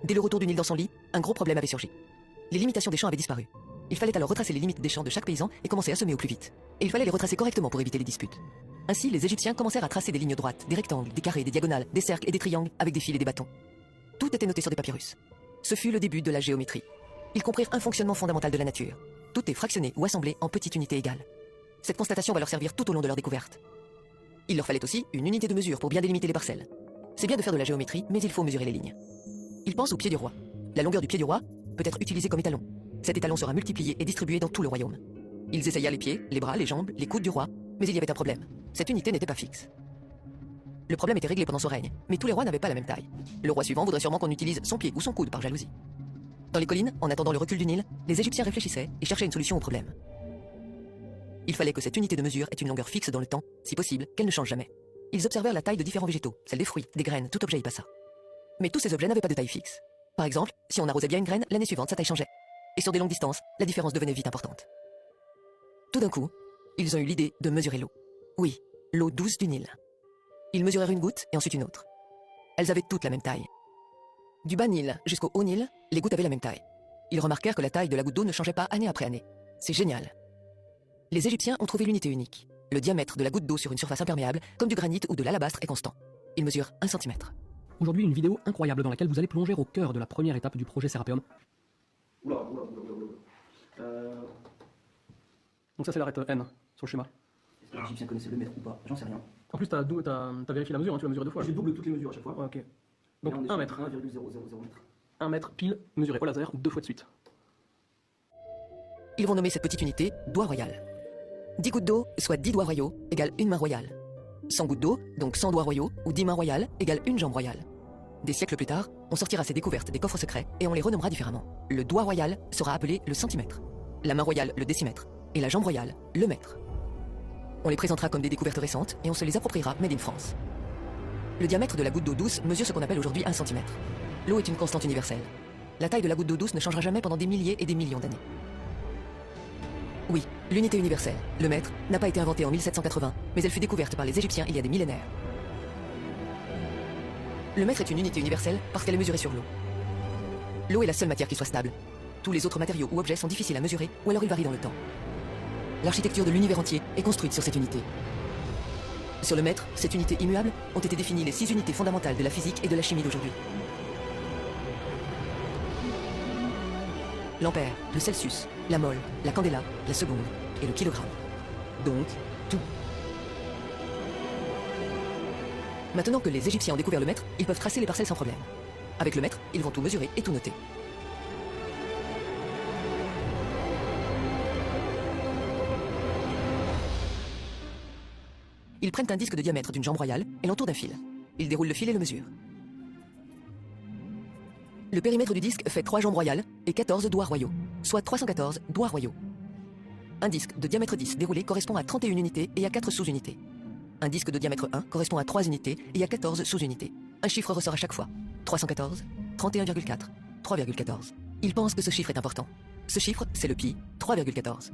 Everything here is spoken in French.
Dès le retour du Nil dans son lit, un gros problème avait surgi. Les limitations des champs avaient disparu. Il fallait alors retracer les limites des champs de chaque paysan et commencer à semer au plus vite. Et il fallait les retracer correctement pour éviter les disputes. Ainsi, les Égyptiens commencèrent à tracer des lignes droites, des rectangles, des carrés, des diagonales, des cercles et des triangles avec des fils et des bâtons. Tout était noté sur des papyrus. Ce fut le début de la géométrie. Ils comprirent un fonctionnement fondamental de la nature. Tout est fractionné ou assemblé en petites unités égales. Cette constatation va leur servir tout au long de leur découverte. Il leur fallait aussi une unité de mesure pour bien délimiter les parcelles. C'est bien de faire de la géométrie, mais il faut mesurer les lignes. Ils pensent au pied du roi. La longueur du pied du roi peut être utilisée comme étalon. Cet étalon sera multiplié et distribué dans tout le royaume. Ils essayèrent les pieds, les bras, les jambes, les coudes du roi, mais il y avait un problème. Cette unité n'était pas fixe. Le problème était réglé pendant son règne, mais tous les rois n'avaient pas la même taille. Le roi suivant voudrait sûrement qu'on utilise son pied ou son coude par jalousie. Dans les collines, en attendant le recul du Nil, les Égyptiens réfléchissaient et cherchaient une solution au problème. Il fallait que cette unité de mesure ait une longueur fixe dans le temps, si possible, qu'elle ne change jamais. Ils observèrent la taille de différents végétaux, celle des fruits, des graines, tout objet y passa. Mais tous ces objets n'avaient pas de taille fixe. Par exemple, si on arrosait bien une graine, l'année suivante, sa taille changeait. Et sur des longues distances, la différence devenait vite importante. Tout d'un coup, ils ont eu l'idée de mesurer l'eau. Oui, l'eau douce du Nil. Ils mesurèrent une goutte et ensuite une autre. Elles avaient toutes la même taille. Du bas Nil jusqu'au haut Nil, les gouttes avaient la même taille. Ils remarquèrent que la taille de la goutte d'eau ne changeait pas année après année. C'est génial. Les Égyptiens ont trouvé l'unité unique. Le diamètre de la goutte d'eau sur une surface imperméable, comme du granit ou de l'alabastre, est constant. Il mesure 1 cm. Aujourd'hui, une vidéo incroyable dans laquelle vous allez plonger au cœur de la première étape du projet Serapeum. Oula. Donc ça c'est l'arête N sur le schéma. Est-ce que l'Égyptien connaissait le mètre ou pas? J'en sais rien. En plus t'as vérifié la mesure, hein, tu l'as mesuré 2 fois. J'ai double toutes les mesures à chaque fois. Ouais, ok. Donc 1 mètre. 1,000 mètres. 1 mètre pile mesuré au laser 2 fois de suite. Ils vont nommer cette petite unité doigt royal. 10 gouttes d'eau, soit 10 doigts royaux, égale une main royale. 100 gouttes d'eau, donc 100 doigts royaux, ou 10 mains royales, égale une jambe royale. Des siècles plus tard, on sortira ces découvertes des coffres secrets et on les renommera différemment. Le doigt royal sera appelé le centimètre, la main royale le décimètre, et la jambe royale le mètre. On les présentera comme des découvertes récentes et on se les appropriera made in France. Le diamètre de la goutte d'eau douce mesure ce qu'on appelle aujourd'hui 1 cm. L'eau est une constante universelle. La taille de la goutte d'eau douce ne changera jamais pendant des milliers et des millions d'années. Oui, l'unité universelle, le mètre, n'a pas été inventée en 1780, mais elle fut découverte par les Égyptiens il y a des millénaires. Le mètre est une unité universelle parce qu'elle est mesurée sur l'eau. L'eau est la seule matière qui soit stable. Tous les autres matériaux ou objets sont difficiles à mesurer ou alors ils varient dans le temps. L'architecture de l'univers entier est construite sur cette unité. Sur le mètre, cette unité immuable, ont été définies les 6 unités fondamentales de la physique et de la chimie d'aujourd'hui. L'ampère, le Celsius, la mole, la candela, la seconde et le kilogramme. Donc, tout. Maintenant que les Égyptiens ont découvert le mètre, ils peuvent tracer les parcelles sans problème. Avec le mètre, ils vont tout mesurer et tout noter. Ils prennent un disque de diamètre d'une jambe royale et l'entourent d'un fil. Ils déroulent le fil et le mesurent. Le périmètre du disque fait 3 jambes royales et 14 doigts royaux, soit 314 doigts royaux. Un disque de diamètre 10 déroulé correspond à 31 unités et à 4 sous-unités. Un disque de diamètre 1 correspond à 3 unités et à 14 sous-unités. Un chiffre ressort à chaque fois. 314, 31,4, 3,14. Ils pensent que ce chiffre est important. Ce chiffre, c'est le pi, 3,14.